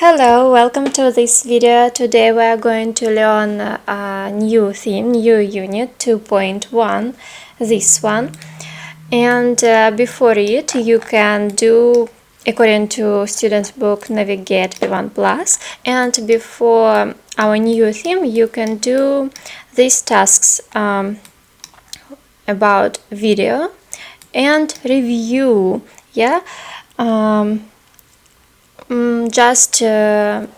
Hello, welcome to this video. Today we are going to learn a new theme, new unit 2.1, this one. And before it, you can do, according to student's book, navigate B1 Plus. And before our new theme, you can do these tasks about video and review, yeah. Just to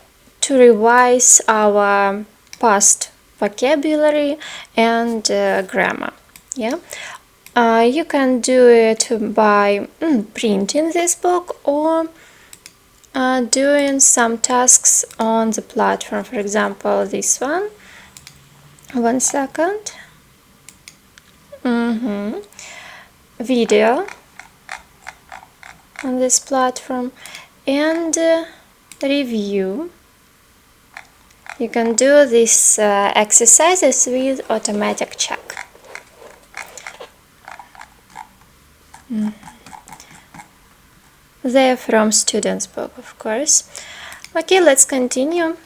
revise our past vocabulary and grammar. Yeah, you can do it by printing this book or doing some tasks on the platform. For example, this one. 1 second. Video on this platform. And review. You can do these exercises with automatic check. They're from student's book, of course. Okay, let's continue.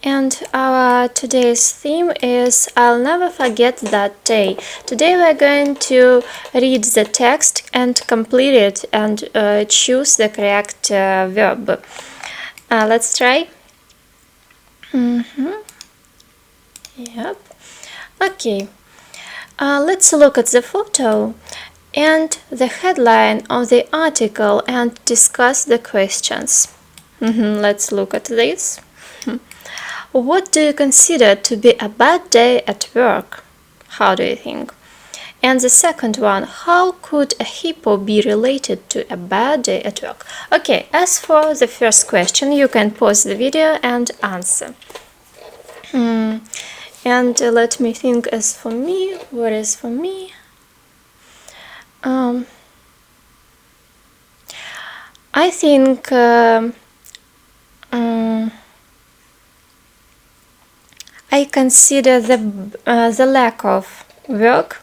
And our today's theme is I'll never forget that day. Today we're going to read the text and complete it and choose the correct verb. Let's try. Yep. Okay. Let's look at the photo and the headline of the article and discuss the questions. Let's look at this. What do you consider to be a bad day at work? How do you think? And the second one, how could a hippo be related to a bad day at work? Okay, as for the first question, you can pause the video and answer. And let me think as for me, what is for me? I think I consider the lack of work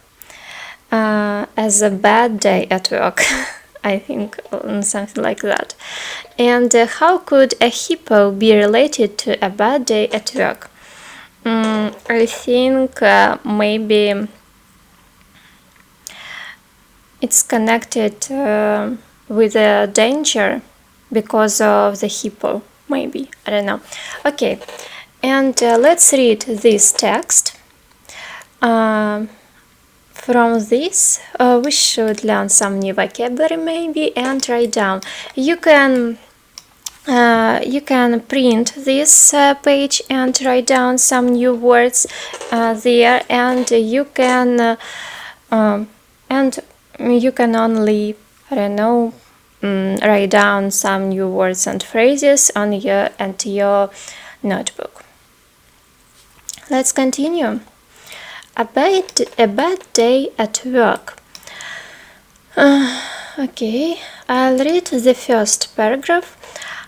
as a bad day at work. I think something like that. And how could a hippo be related to a bad day at work? I think maybe it's connected with a danger because of the hippo. Maybe, I don't know. Okay. And let's read this text. From this, we should learn some new vocabulary maybe and write down. You can print this page and write down some new words there, and you can only, I don't know, write down some new words and phrases on your notebook. Let's continue. A bad day at work. Okay, I'll read the first paragraph.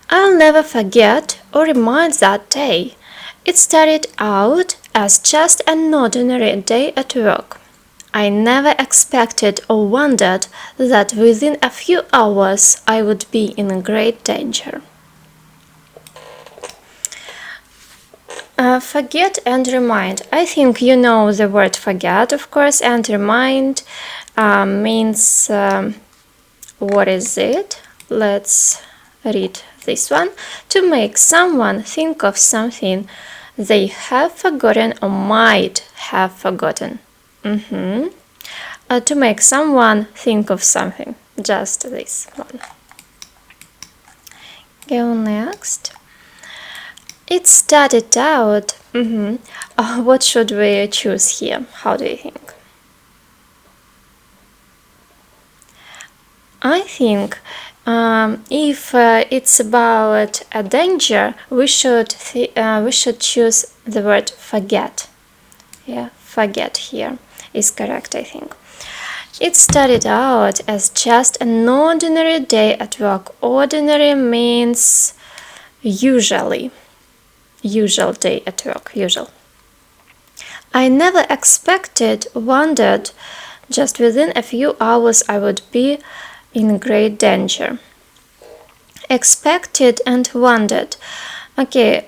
I'll never forget or remind that day. It started out as just an ordinary day at work. I never expected or wondered that within a few hours I would be in great danger. Forget and remind. I think you know the word forget, of course, and remind means what is it? Let's read this one. To make someone think of something they have forgotten or might have forgotten. To make someone think of something. Just this one. Go next. It started out. What should we choose here? How do you think? I think if it's about a danger, we should choose the word forget. Yeah, forget here is correct, I think. It started out as just an ordinary day at work. Ordinary means usually. Usual day at work, usual. I never expected, wondered, just within a few hours I would be in great danger. Expected and wondered. Okay,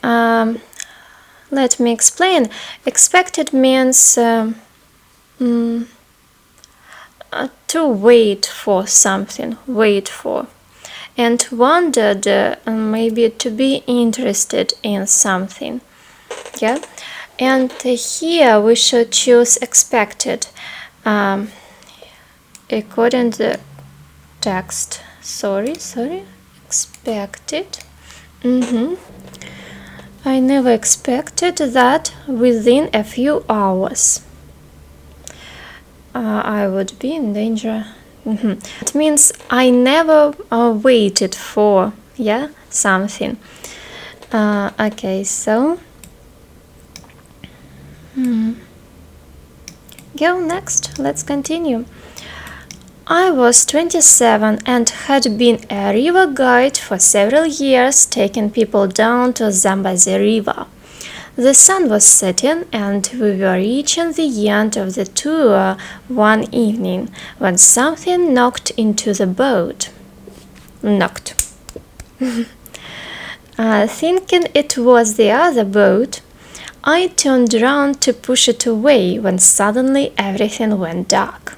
let me explain. Expected means to wait for something, wait for. And wondered, maybe to be interested in something. Yeah, and here we should choose expected according to the text. Sorry, expected. I never expected that within a few hours I would be in danger. It means I never waited for, yeah, something. Okay, so go next. Let's continue. I was 27 and had been a river guide for several years, taking people down to Zambezi River. The sun was setting and we were reaching the end of the tour one evening when something knocked into the boat. Thinking it was the other boat, I turned round to push it away when suddenly everything went dark.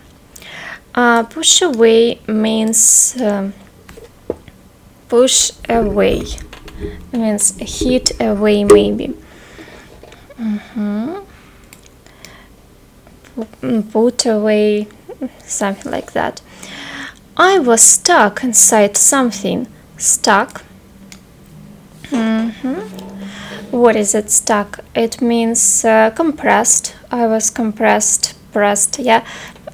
Push away means push away, means hit away maybe. Put away, something like that. I was stuck inside something. Stuck. What is it, stuck? It means compressed. I was compressed, pressed, yeah.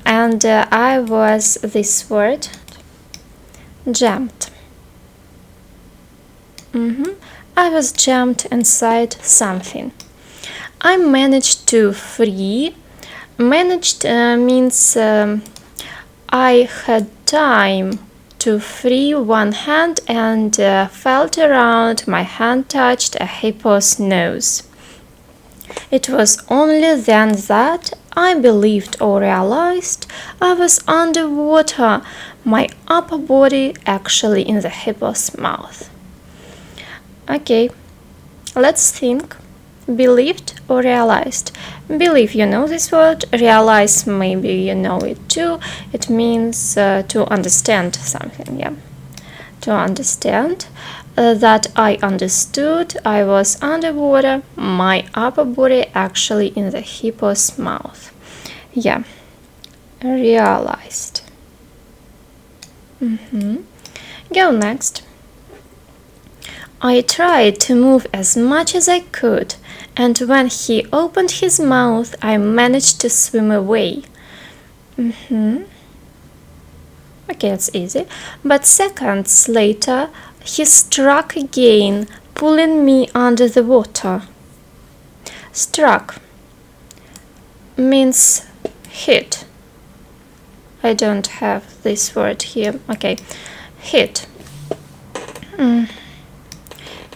And I was, this word, jammed. I was jammed inside something. I managed to free. Managed means I had time to free one hand and felt around. My hand touched a hippo's nose. It was only then that I believed or realized I was underwater, my upper body actually in the hippo's mouth. Okay, let's think. Believed or realized? Believe, you know this word. Realize, maybe you know it too. It means to understand something, yeah. To understand. That I understood I was underwater, my upper body actually in the hippo's mouth. Yeah, realized. Go next. I tried to move as much as I could, and when he opened his mouth, I managed to swim away. Okay, it's easy. But seconds later, he struck again, pulling me under the water. Struck means hit. I don't have this word here. Okay, hit.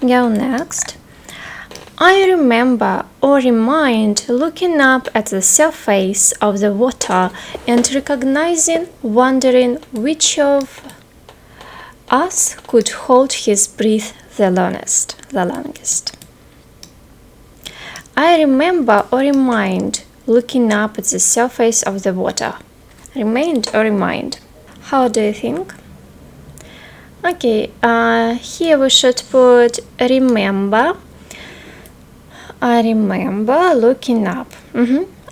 Go next. I remember or remind looking up at the surface of the water and recognizing, wondering which of us could hold his breath the longest. I remember or remind looking up at the surface of the water. Remind or remind? How do you think? Okay, here we should put remember. I remember looking up.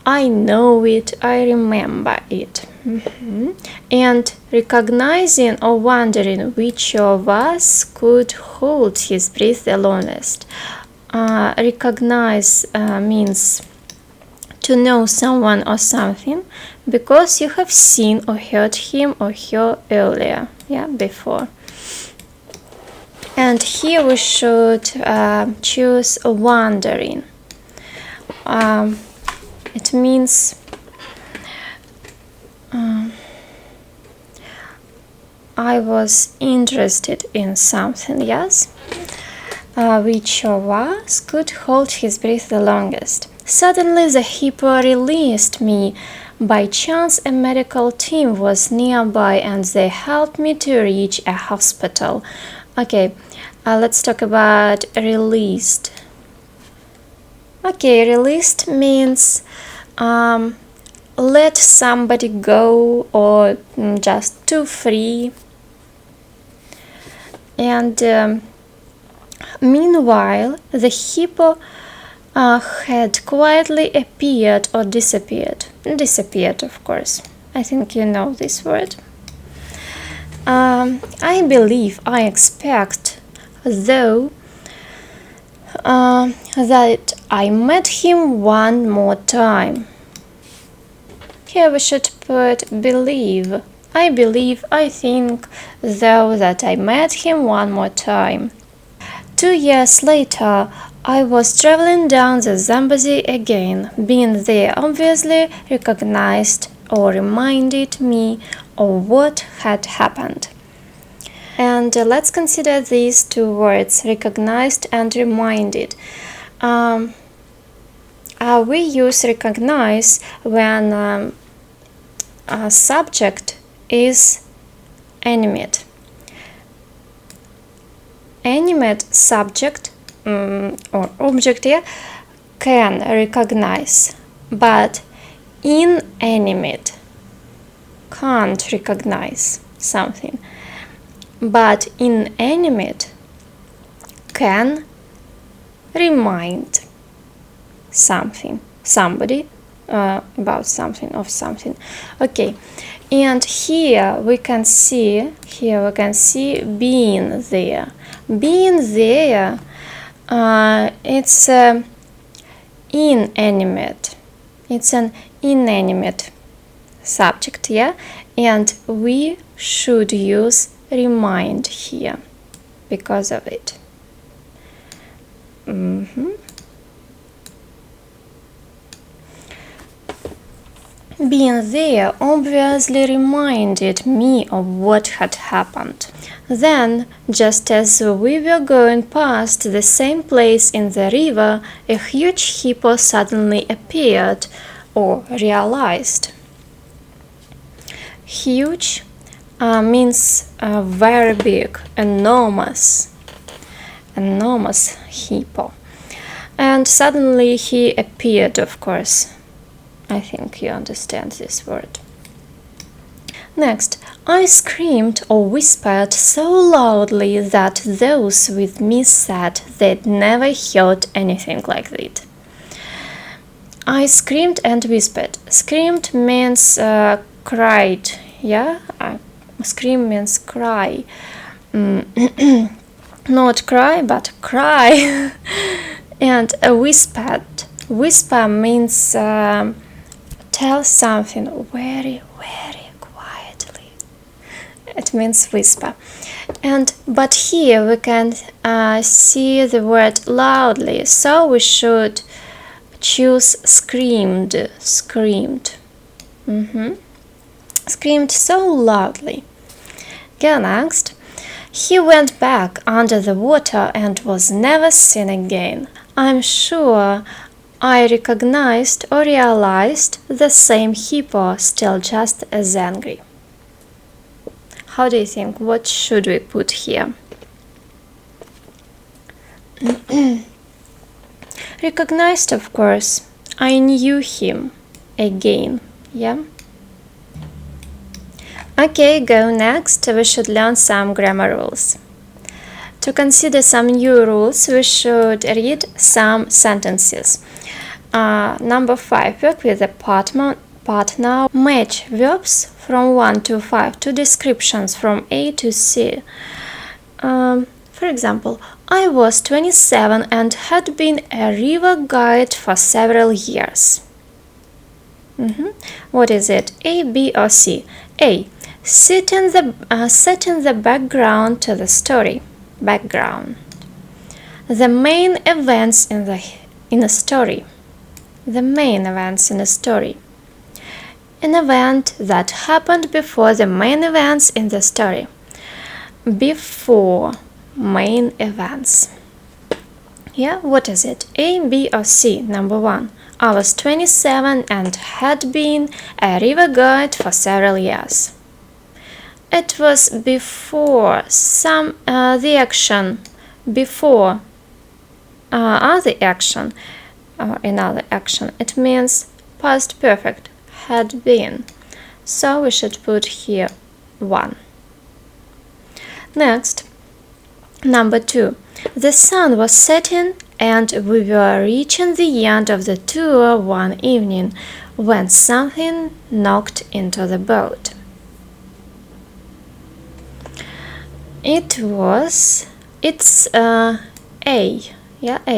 I know it, I remember it. And recognizing or wondering which of us could hold his breath the longest. Recognize means to know someone or something because you have seen or heard him or her earlier, yeah, before. And here we should choose wondering. It means I was interested in something, yes? Which of us could hold his breath the longest? Suddenly the hippo released me. By chance a medical team was nearby and they helped me to reach a hospital. Okay, let's talk about released. Okay, released means let somebody go or just to free. And meanwhile, the hippo had quietly appeared or disappeared. Disappeared, of course. I think you know this word. I believe, I expect, though, that I met him one more time. Here we should put believe. I believe, I think, though, that I met him one more time. 2 years later, I was traveling down the Zambezi again. Being there obviously recognized or reminded me of what had happened. And let's consider these two words, recognized and reminded. We use recognize when a subject is animate. Animate subject or object here can recognize, but inanimate can't recognize something. But inanimate can remind something, somebody about something, of something. Okay, and here we can see being there. Being there, it's inanimate. It's an inanimate subject, yeah, and we should use remind here because of it. Being there obviously reminded me of what had happened. Then, just as we were going past the same place in the river, a huge hippo suddenly appeared or realized. Huge means very big, enormous hippo. And suddenly he appeared, of course. I think you understand this word. Next, I screamed or whispered so loudly that those with me said they'd never heard anything like that. I screamed and whispered. Screamed means cried, yeah? Scream means cry. Not cry, but cry. And whispered. Whisper means tell something very, very quietly. It means whisper. But here we can see the word loudly, so we should choose screamed. Screamed. Screamed so loudly. Okay, next. He went back under the water and was never seen again. I'm sure I recognized or realized the same hippo, still just as angry. How do you think? What should we put here? Recognized, of course. I knew him again. Yeah? Okay, go next. We should learn some grammar rules. To consider some new rules, we should read some sentences. Number 5. Work with the part now. Match verbs from 1 to 5 to descriptions from A to C. For example, I was 27 and had been a river guide for several years. What is it? A, B, or C? A. Set in the background to the story. Background. The main events in a story. The main events in a story. An event that happened before the main events in the story. Before main events. Yeah, what is it? A, B, or C? Number 1. I was 27 and had been a river guide for several years. it was before the action, before other action or another action. It means past perfect, had been. So we should put here 1. Next, number 2. The sun was setting and we were reaching the end of the tour one evening when something knocked into the boat. It's A,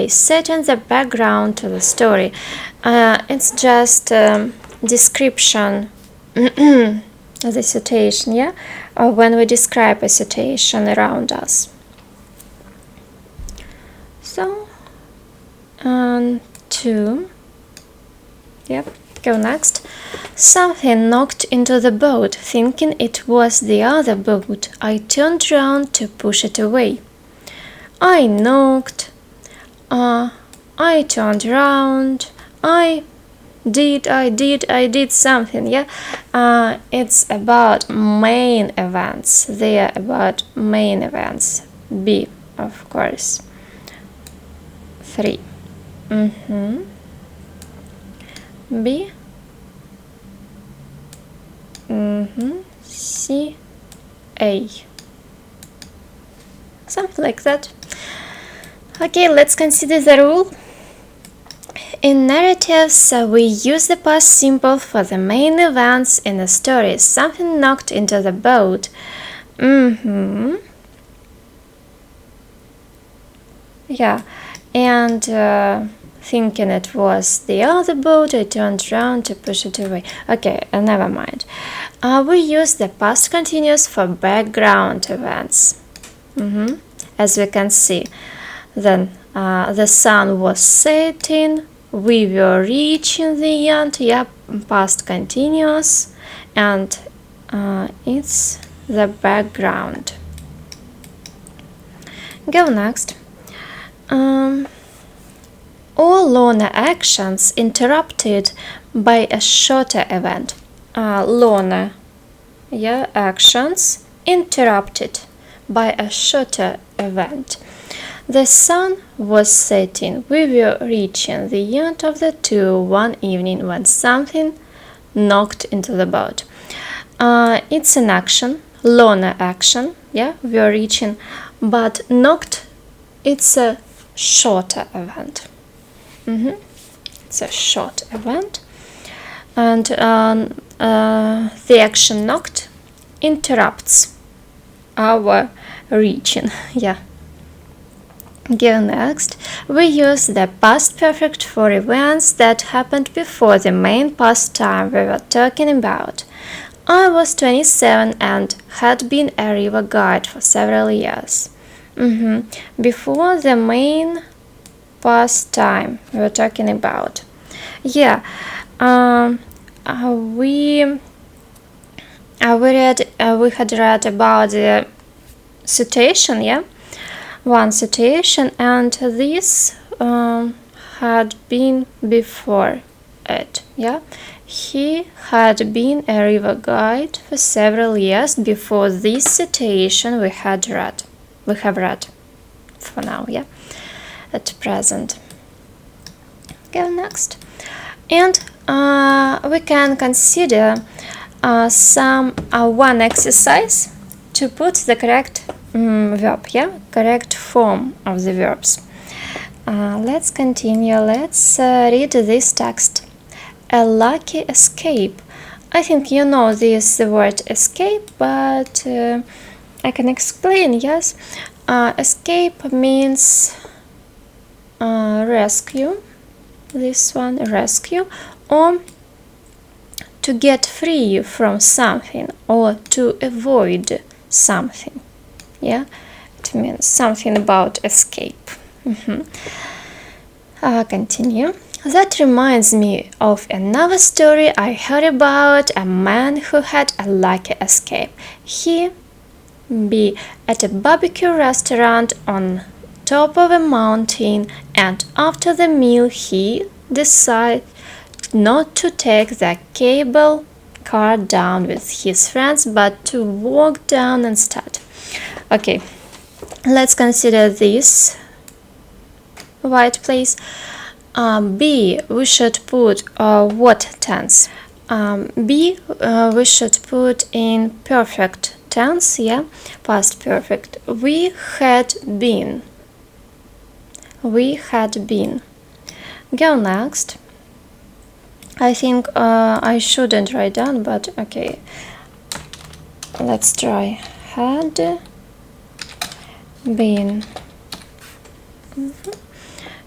setting the background to the story. It's just description of the situation, or when we describe a situation around us. So, 2, go next. Something knocked into the boat, thinking it was the other boat. I turned round to push it away. I knocked, I turned round, I did something, it's about main events. They are about main events. B, of course. 3. B. C. A. Something like that. Okay, let's consider the rule. In narratives, we use the past simple for the main events in the story. Something knocked into the boat. And thinking it was the other boat, I turned around to push it away. Okay, never mind. We use the past continuous for background events. As we can see, then the sun was setting, we were reaching the end, past continuous, and it's the background. Go next. All longer actions interrupted by a shorter event. Longer actions interrupted by a shorter event. The sun was setting. We were reaching the end of the tour one evening when something knocked into the boat. It's an action, longer action. We were reaching, but knocked, it's a shorter event. It's a short event, and the action knocked interrupts our reaching. Go next. We use the past perfect for events that happened before the main past time we were talking about. I was 27 and had been a river guide for several years. Before the main past time we were talking about. We had read about the situation, one situation, and this had been before it. He had been a river guide for several years before this situation we have read for now, at present. Go next. And we can consider one exercise to put the correct verb, correct form of the verbs. Let's continue. Let's read this text. A lucky escape. I think you know this word escape, but I can explain. Escape means rescue. This one, rescue, or to get free from something, or to avoid something. It means something about escape. Continue. That reminds me of another story I heard about a man who had a lucky escape. He be at a barbecue restaurant on top of a mountain, and after the meal he decided not to take the cable car down with his friends, but to walk down instead. Okay, let's consider this white place. B, we should put what tense? B, we should put in perfect tense, yeah, past perfect. We had been. We had been. Go next. I think I shouldn't write down, but okay. Let's try. Had been.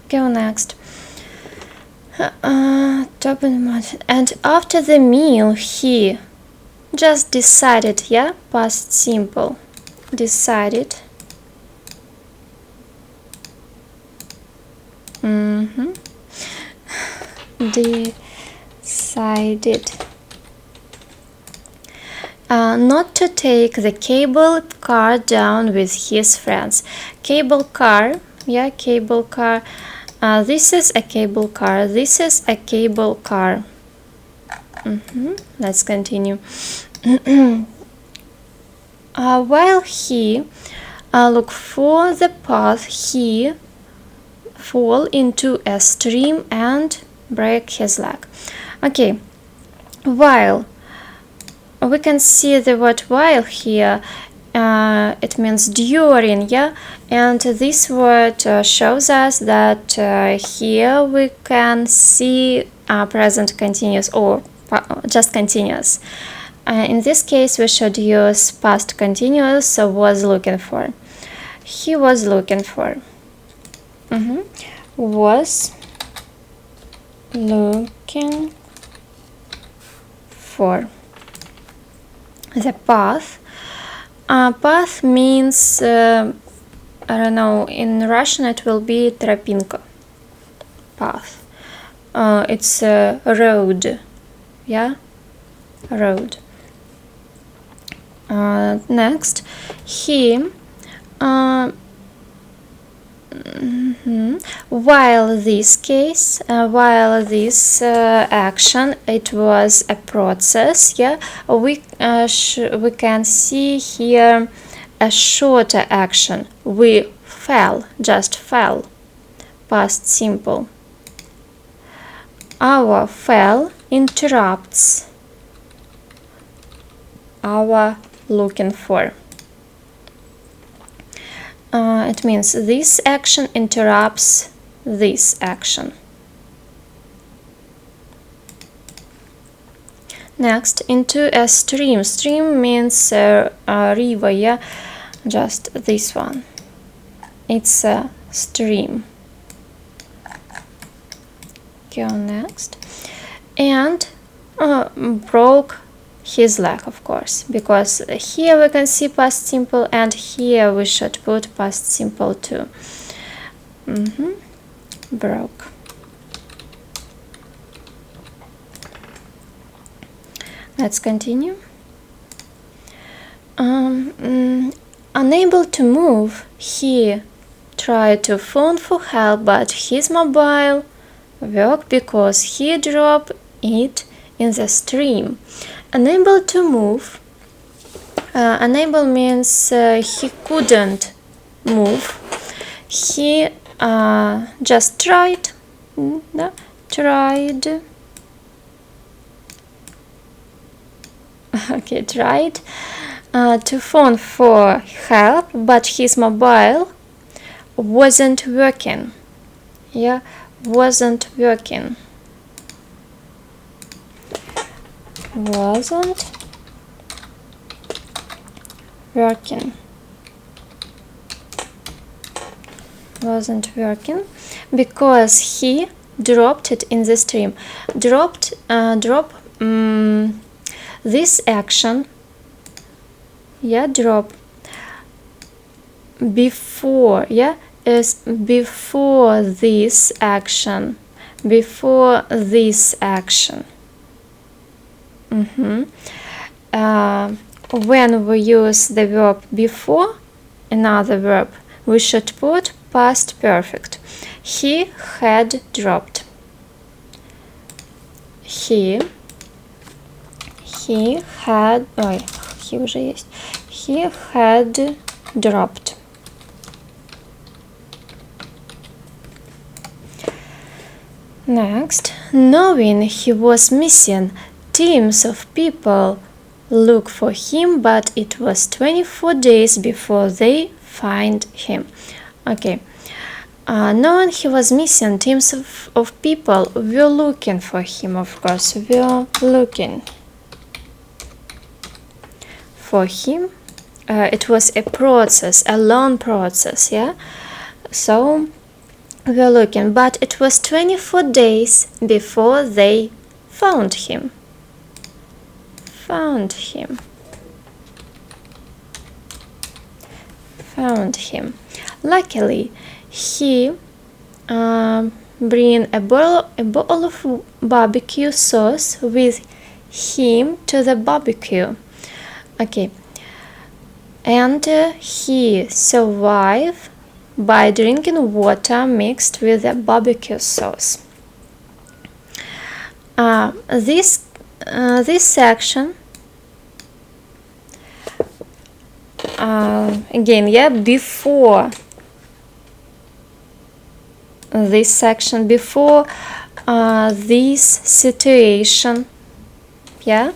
Go next. And after the meal, he just decided, yeah, past simple. Decided. Decided not to take the cable car down with his friends. Cable car, yeah, cable car. This is a cable car. This is a cable car. Let's continue. While he looked for the path, he fall into a stream and break his leg. Okay, while we can see the word while here, it means during, yeah, and this word shows us that here we can see present continuous or just continuous. In this case we should use past continuous, so was looking for. He was looking for. Was looking for. The path. Path means, I don't know, in Russian it will be tropinka. Path. It's a road. Yeah? Road. Next, he. While this case, while this action, it was a process, yeah, we can see here a shorter action. We fell, just fell, past simple. Our fell interrupts our looking for. It means this action interrupts this action. Next, into a stream. Stream means river, yeah, just this one. It's a stream. Go next. And broke his leg, of course, because here we can see past simple and here we should put past simple too. Broke. Let's continue. Unable to move, he tried to phone for help, but his mobile worked because he dropped it in the stream. Unable to move. Unable means he couldn't move. He just tried. Tried. Okay, tried to phone for help, but his mobile wasn't working. Yeah, wasn't working. Wasn't working. Wasn't working because he dropped it in the stream. Drop this action, yeah, drop before, yeah, is before this action, before this action. When we use the verb before another verb, we should put past perfect. He had dropped. He He had, he уже есть. He had dropped. Next, knowing he was missing, teams of people look for him, but it was 24 days before they find him. Okay. Knowing he was missing, teams of people were looking for him, of course, were looking for him. It was a process, a long process, yeah? So, we're looking, but it was 24 days before they found him. Found him. Luckily, he bring a bottle of barbecue sauce with him to the barbecue. Okay, and he survived by drinking water mixed with the barbecue sauce. This section again, yeah, before this section, before this situation, yeah,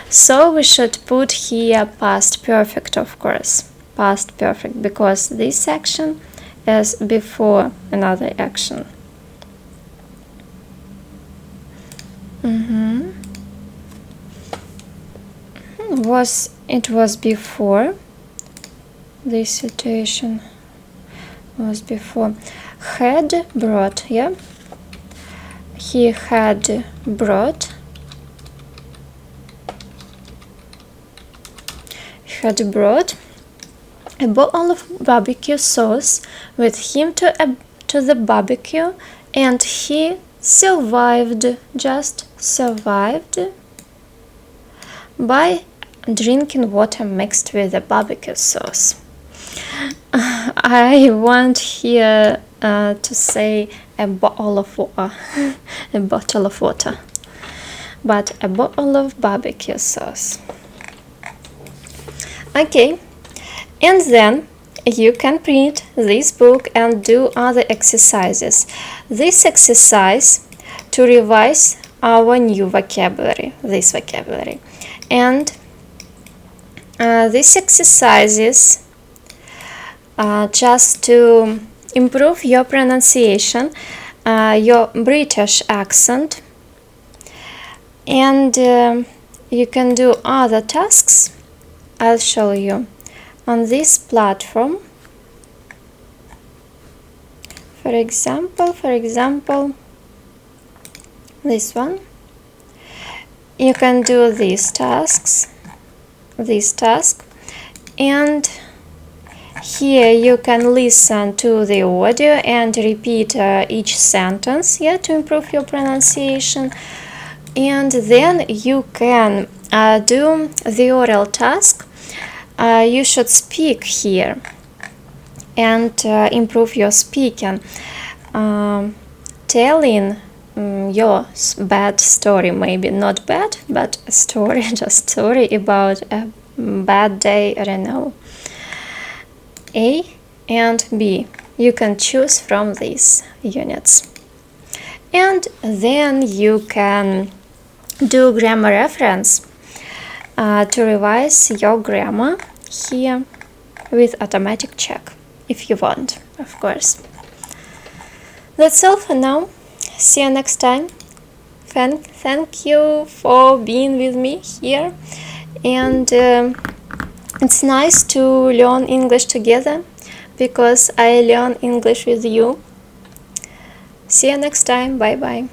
so we should put here past perfect, of course, past perfect, because this section is before another action. It was before this situation, was before. Had brought, yeah, he had brought a bottle of barbecue sauce with him to the barbecue, and he survived, just survived, by drinking water mixed with the barbecue sauce. I want here to say a bottle of water, a bottle of water, but a bottle of barbecue sauce. Okay, and then you can print this book and do other exercises. This exercise to revise our new vocabulary, this vocabulary, and these exercises just to improve your pronunciation, your British accent, and you can do other tasks. I'll show you on this platform. For example, this one. You can do these tasks, and here you can listen to the audio and repeat each sentence, yeah, to improve your pronunciation. And then you can do the oral task. You should speak here and improve your speaking, telling your bad story, maybe not bad, but a story, just story about a bad day, I don't know. A and B, you can choose from these units. And then you can do grammar reference to revise your grammar here with automatic check, if you want, of course. That's all for now. See you next time. Thank you for being with me here, and it's nice to learn English together, because I learn English with you. See you next time. Bye bye.